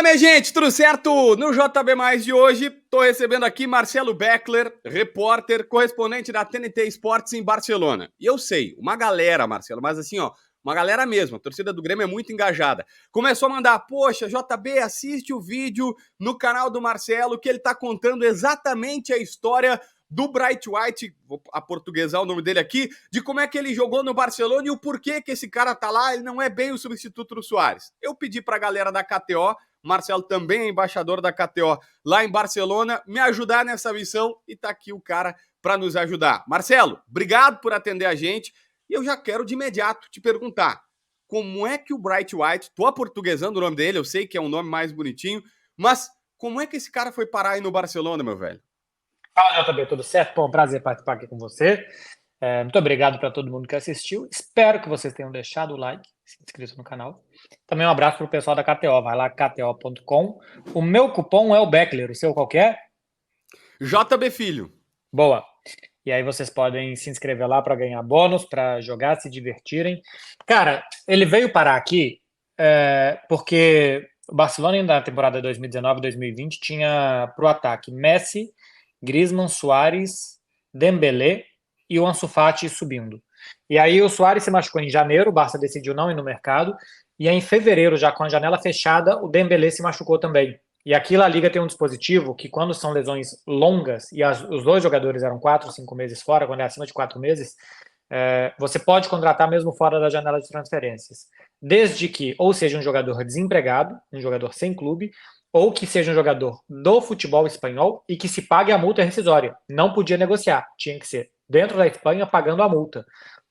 minha gente, tudo certo? No JB Mais de hoje, tô recebendo aqui Marcelo Beckler, repórter, correspondente da TNT Esportes em Barcelona. E eu sei, uma galera, Marcelo, mas assim, ó, uma galera mesmo, a torcida do Grêmio é muito engajada. Começou a mandar, poxa, JB, assiste o vídeo no canal do Marcelo, que ele tá contando exatamente a história do Bright White, vou aportuguesar o nome dele aqui, de como é que ele jogou no Barcelona e o porquê que esse cara tá lá, ele não é bem o substituto do Suárez. Eu pedi pra galera da KTO, Marcelo também é embaixador da KTO lá em Barcelona, me ajudar nessa missão e tá aqui o cara para nos ajudar. Marcelo, obrigado por atender a gente e eu já quero de imediato te perguntar, como é que o Bright White, tô aportuguesando o nome dele, eu sei que é um nome mais bonitinho, mas como é que esse cara foi parar aí no Barcelona, meu velho? Fala, JB, tudo certo? Bom, prazer participar aqui com você. Muito obrigado para todo mundo que assistiu. Espero que vocês tenham deixado o like, se inscrito no canal. Também um abraço para o pessoal da KTO. Vai lá, kto.com. O meu cupom é o Beckler. O seu qual que é? JB Filho. Boa. E aí vocês podem se inscrever lá para ganhar bônus, para jogar, se divertirem. Cara, ele veio parar aqui porque o Barcelona, na temporada 2019-2020, tinha para o ataque Messi, Griezmann, Suárez, Dembélé e o Ansu Fati subindo. E aí o Suárez se machucou em janeiro, o Barça decidiu não ir no mercado, e aí em fevereiro, já com a janela fechada, o Dembélé se machucou também. E aqui a Liga tem um dispositivo que, quando são lesões longas, e os dois jogadores eram 4, 5 meses fora, quando é acima de 4 meses, você pode contratar mesmo fora da janela de transferências. Desde que ou seja um jogador desempregado, um jogador sem clube, ou que seja um jogador do futebol espanhol e que se pague a multa rescisória. Não podia negociar, tinha que ser dentro da Espanha pagando a multa.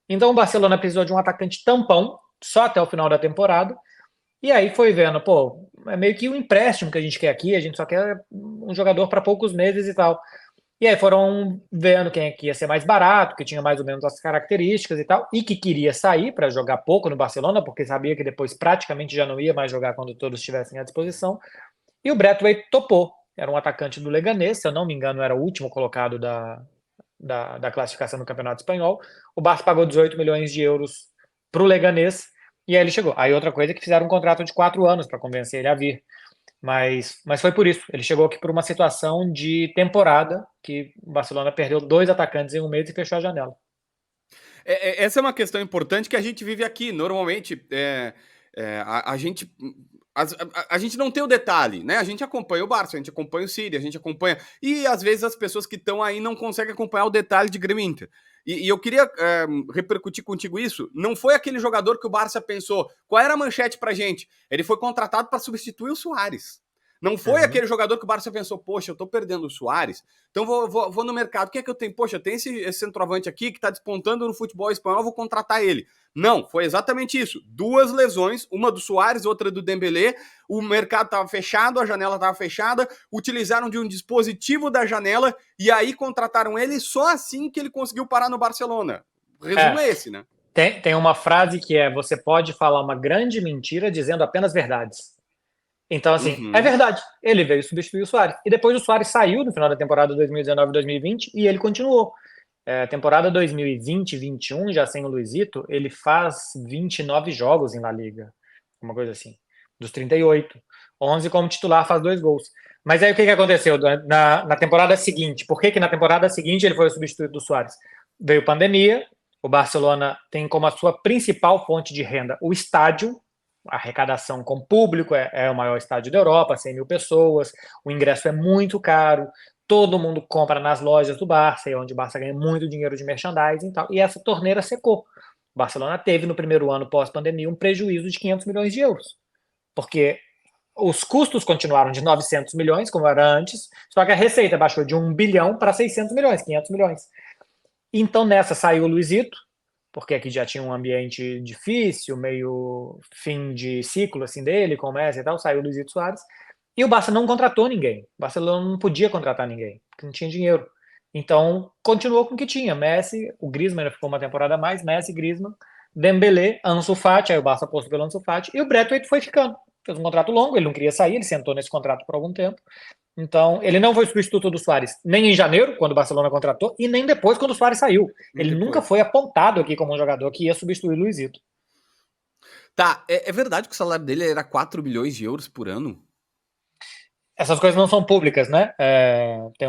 Então o Barcelona precisou de um atacante tampão, só até o final da temporada, e aí foi vendo, pô, é meio que um empréstimo que a gente quer aqui, a gente só quer um jogador para poucos meses e tal. E aí foram vendo quem é que ia ser mais barato, que tinha mais ou menos as características e tal, e que queria sair para jogar pouco no Barcelona, porque sabia que depois praticamente já não ia mais jogar quando todos estivessem à disposição. E o Braithwaite topou. Era um atacante do Leganés, se eu não me engano, era o último colocado da classificação do Campeonato Espanhol. O Barça pagou 18 milhões de euros para o Leganés, e aí ele chegou. Aí outra coisa é que fizeram um contrato de 4 anos para convencer ele a vir. Mas foi por isso. Ele chegou aqui por uma situação de temporada que o Barcelona perdeu 2 atacantes em um mês e fechou a janela. Essa é uma questão importante que a gente vive aqui. Normalmente, a gente. A gente não tem o detalhe, né? A gente acompanha o Barça, a gente acompanha o City, a gente acompanha. E às vezes as pessoas que estão aí não conseguem acompanhar o detalhe de Grêmio Inter. E eu queria repercutir contigo isso. Não foi aquele jogador que o Barça pensou. Qual era a manchete pra gente? Ele foi contratado para substituir o Suárez. Não foi aquele jogador que o Barça pensou, poxa, eu tô perdendo o Suárez, então vou no mercado. O que é que eu tenho? Poxa, tem esse centroavante aqui que tá despontando no futebol espanhol, vou contratar ele. Não, foi exatamente isso. 2 lesões, uma do Suárez, outra do Dembélé. O mercado estava fechado, a janela estava fechada, utilizaram de um dispositivo da janela e aí contrataram ele, só assim que ele conseguiu parar no Barcelona. O resumo é esse, né? Tem uma frase que é: você pode falar uma grande mentira dizendo apenas verdades. Então, assim, é Uhum. verdade. Ele veio substituir o Suárez. E depois o Suárez saiu no final da temporada 2019-2020 e ele continuou. Temporada 2020-21, já sem o Luizito, ele faz 29 jogos em La Liga. Uma coisa assim. Dos 38. 11 como titular, faz 2 gols. Mas aí o que aconteceu na temporada seguinte? Por que na temporada seguinte ele foi o substituto do Suárez? Veio pandemia, o Barcelona tem como a sua principal fonte de renda o estádio, a arrecadação com público, é o maior estádio da Europa, 100 mil pessoas, o ingresso é muito caro, todo mundo compra nas lojas do Barça, é onde o Barça ganha muito dinheiro de merchandising e tal, e essa torneira secou. O Barcelona teve no primeiro ano pós-pandemia um prejuízo de 500 milhões de euros, porque os custos continuaram de 900 milhões, como era antes, só que a receita baixou de 1 bilhão para 600 milhões, 500 milhões. Então nessa saiu o Luizito, porque aqui já tinha um ambiente difícil, meio fim de ciclo assim dele, com o Messi e tal, saiu o Luizito Soares, e o Barça não contratou ninguém. O Barcelona não podia contratar ninguém, porque não tinha dinheiro. Então, continuou com o que tinha. Messi, o Griezmann ainda ficou uma temporada a mais, Messi, Griezmann, Dembélé, Ansu Fati, aí o Barça apostou pelo Ansu Fati, e o Braithwaite foi ficando. Fez um contrato longo, ele não queria sair, ele sentou nesse contrato por algum tempo. Então, ele não foi substituto do Suárez nem em janeiro, quando o Barcelona contratou, e nem depois, quando o Suárez saiu. Nem Ele nunca depois. foi apontado aqui como um jogador que ia substituir o Luizito. Tá, é verdade que o salário dele era 4 milhões de euros por ano? Essas coisas não são públicas, né? Tem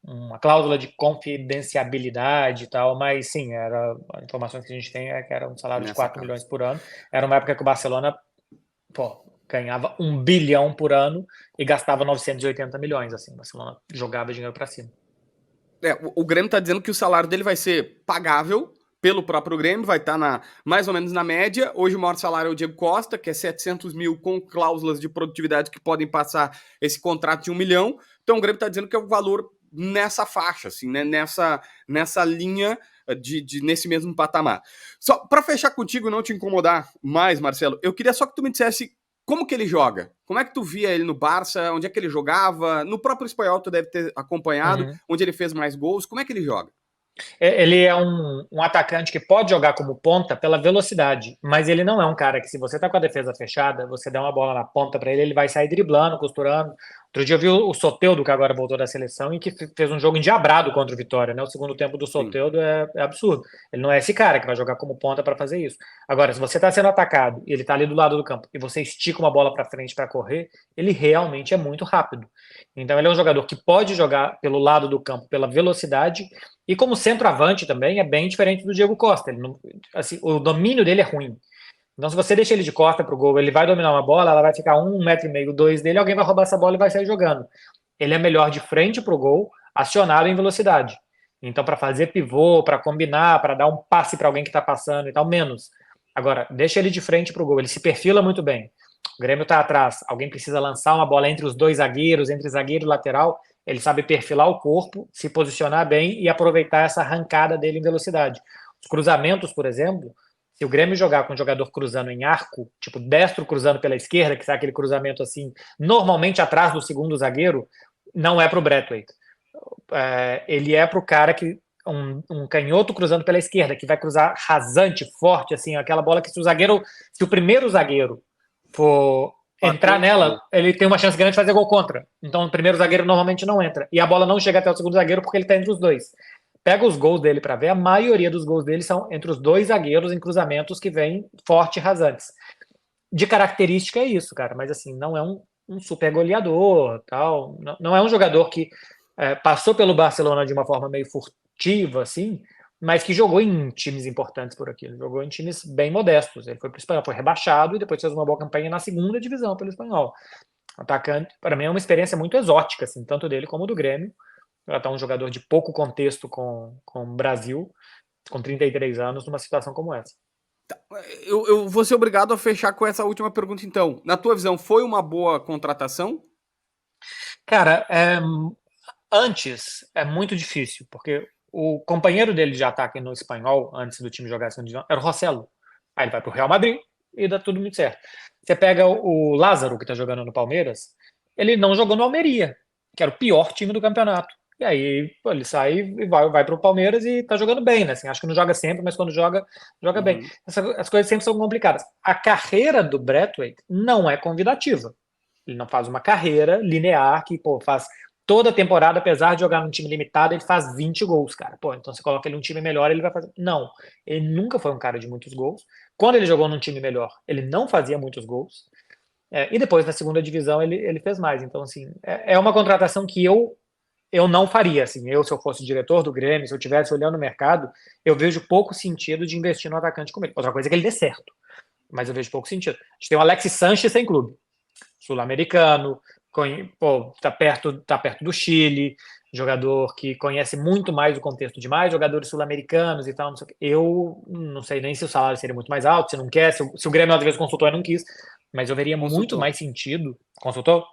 uma cláusula de confidenciabilidade e tal, mas sim, as informações que a gente tem é que era um salário de Nessa 4 casa. milhões por ano. Era uma época que o Barcelona, pô, ganhava 1 bilhão por ano e gastava 980 milhões, assim. O Barcelona jogava dinheiro para cima. O Grêmio tá dizendo que o salário dele vai ser pagável pelo próprio Grêmio, vai estar mais ou menos na média. Hoje o maior salário é o Diego Costa, que é 700 mil com cláusulas de produtividade que podem passar esse contrato de 1 milhão. Então o Grêmio está dizendo que é o valor nessa faixa, assim, né? nessa linha nesse mesmo patamar. Só para fechar contigo e não te incomodar mais, Marcelo, eu queria só que tu me dissesse como que ele joga? Como é que tu via ele no Barça? Onde é que ele jogava? No próprio Espanhol tu deve ter acompanhado, onde ele fez mais gols. Como é que ele joga? Ele é um atacante que pode jogar como ponta pela velocidade, mas ele não é um cara que, se você tá com a defesa fechada, você der uma bola na ponta para ele vai sair driblando, costurando. Outro dia eu vi o Soteldo, que agora voltou da seleção, e que fez um jogo endiabrado contra o Vitória, né? O segundo tempo do Sim. Soteldo é absurdo. Ele não é esse cara que vai jogar como ponta para fazer isso. Agora, se você tá sendo atacado e ele tá ali do lado do campo e você estica uma bola para frente para correr, ele realmente é muito rápido. Então ele é um jogador que pode jogar pelo lado do campo, pela velocidade, e como centroavante também é bem diferente do Diego Costa. Ele não, assim, o domínio dele é ruim. Então, se você deixa ele de costa pro gol, ele vai dominar uma bola, ela vai ficar 1,5 m, 2 dele, alguém vai roubar essa bola e vai sair jogando. Ele é melhor de frente pro gol, acionado em velocidade. Então, para fazer pivô, para combinar, para dar um passe para alguém que está passando e tal, menos. Agora, deixa ele de frente pro gol, ele se perfila muito bem. O Grêmio está atrás, alguém precisa lançar uma bola entre os dois zagueiros, entre zagueiro e lateral, ele sabe perfilar o corpo, se posicionar bem e aproveitar essa arrancada dele em velocidade. Os cruzamentos, por exemplo, se o Grêmio jogar com um jogador cruzando em arco, tipo destro cruzando pela esquerda, que sai aquele cruzamento assim, normalmente atrás do segundo zagueiro, não é para o Braithwaite. Ele é para o cara que um canhoto cruzando pela esquerda, que vai cruzar rasante, forte, assim, aquela bola que se o primeiro zagueiro for entrar nela, ele tem uma chance grande de fazer gol contra. Então o primeiro zagueiro normalmente não entra. E a bola não chega até o segundo zagueiro porque ele está entre os dois. Pega os gols dele para ver, a maioria dos gols dele são entre os dois zagueiros em cruzamentos que vêm forte e rasantes. De característica é isso, cara, mas assim, não é um super goleador, tal, não é um jogador que passou pelo Barcelona de uma forma meio furtiva, assim, mas que jogou em times importantes por aqui. Ele jogou em times bem modestos. Ele foi para o Espanhol, foi rebaixado e depois fez uma boa campanha na segunda divisão pelo Espanhol. Atacante, para mim, é uma experiência muito exótica, assim, tanto dele como do Grêmio. Ela tá um jogador de pouco contexto com o Brasil, com 33 anos, numa situação como essa. Eu vou ser obrigado a fechar com essa última pergunta, então. Na tua visão, foi uma boa contratação? Cara, antes é muito difícil, porque o companheiro dele de ataque no Espanhol, antes do time jogar essa divisão, era o Rossello. Aí ele vai pro Real Madrid e dá tudo muito certo. Você pega o Lázaro, que tá jogando no Palmeiras, ele não jogou no Almeria, que era o pior time do campeonato. E aí, pô, ele sai e vai pro Palmeiras e tá jogando bem, né? Assim, acho que não joga sempre, mas quando joga bem. As coisas sempre são complicadas. A carreira do Braithwaite não é convidativa. Ele não faz uma carreira linear que, pô, faz toda a temporada, apesar de jogar num time limitado, ele faz 20 gols, cara. Pô, então você coloca ele num time melhor, ele vai fazer. Não, ele nunca foi um cara de muitos gols. Quando ele jogou num time melhor, ele não fazia muitos gols. E depois, na segunda divisão, ele fez mais. Então, assim, é uma contratação que eu não faria. Assim, se eu fosse diretor do Grêmio, se eu estivesse olhando o mercado, eu vejo pouco sentido de investir no atacante como ele. Outra coisa é que ele dê certo, mas eu vejo pouco sentido. A gente tem o Alexis Sanches sem clube, sul-americano, tá perto do Chile, jogador que conhece muito mais o contexto de mais jogadores sul-americanos e tal. Não sei o que. Eu não sei nem se o salário seria muito mais alto, se não quer, se o Grêmio às vezes consultou e não quis, mas eu veria muito mais sentido. Consultou?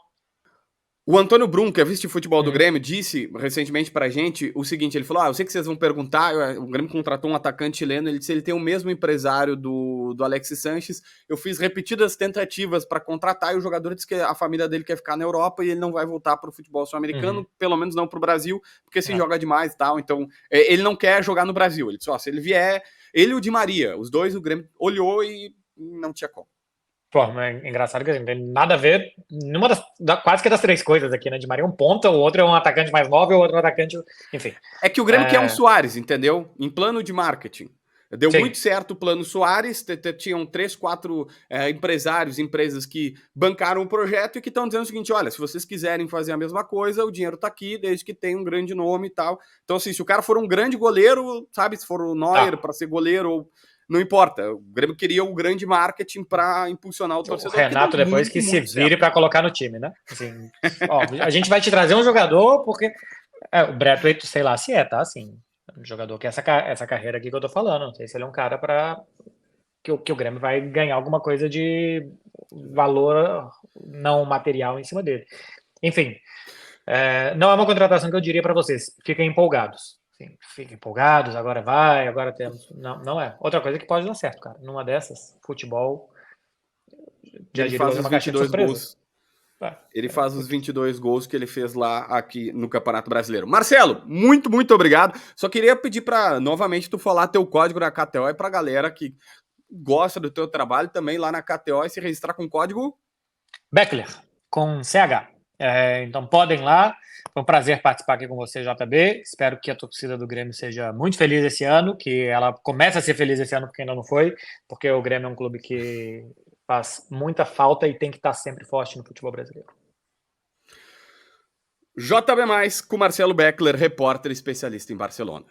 O Antônio Brum, que é vice de futebol do Grêmio, disse recentemente pra gente o seguinte, ele falou, eu sei que vocês vão perguntar, o Grêmio contratou um atacante chileno, ele disse ele tem o mesmo empresário do Alexis Sanches, eu fiz repetidas tentativas para contratar e o jogador disse que a família dele quer ficar na Europa e ele não vai voltar pro futebol sul-americano, pelo menos não pro Brasil, porque se joga demais e tal, então ele não quer jogar no Brasil, ele disse, se ele vier, ele e o Di Maria, os dois, o Grêmio olhou e não tinha como. Pô, é engraçado que não tem nada a ver, quase que das três coisas aqui, né? Di Maria é um ponta, o outro é um atacante mais móvel, o outro é um atacante, enfim. É que o Grêmio quer um Suárez, entendeu? Em plano de marketing. Deu Sim. muito certo o Plano Soares, tinham 3, 4 empresários, empresas que bancaram o projeto e que estão dizendo o seguinte, olha, se vocês quiserem fazer a mesma coisa, o dinheiro está aqui, desde que tenha um grande nome e tal. Então, assim, se o cara for um grande goleiro, sabe, se for o Neuer para ser goleiro, ou não importa. O Grêmio queria o grande marketing para impulsionar o torcedor. O Renato depois que se vire para colocar no time, né? Assim, ó, a gente vai te trazer um jogador porque... o Braithwaite, sei lá se tá, assim... Um jogador que essa carreira aqui que eu tô falando. Não sei se ele é um cara para que o Grêmio vai ganhar alguma coisa de valor não material em cima dele. Enfim, não é uma contratação que eu diria para vocês. Fiquem empolgados. Sim, fiquem empolgados, agora vai, agora temos. Não, não é. Outra coisa que pode dar certo, cara. Numa dessas, futebol. Ele faz os 22 gols. Ele faz os 22 gols que ele fez lá aqui no Campeonato Brasileiro. Marcelo, muito, muito obrigado. Só queria pedir para, novamente, tu falar teu código na KTO e para a galera que gosta do teu trabalho também lá na KTO e se registrar com o código... Beckler, com CH. Então podem lá. Foi um prazer participar aqui com você, JB. Espero que a torcida do Grêmio seja muito feliz esse ano, que ela comece a ser feliz esse ano porque ainda não foi, porque o Grêmio é um clube que faz muita falta e tem que estar sempre forte no futebol brasileiro. JB+, com Marcelo Beckler, repórter especialista em Barcelona.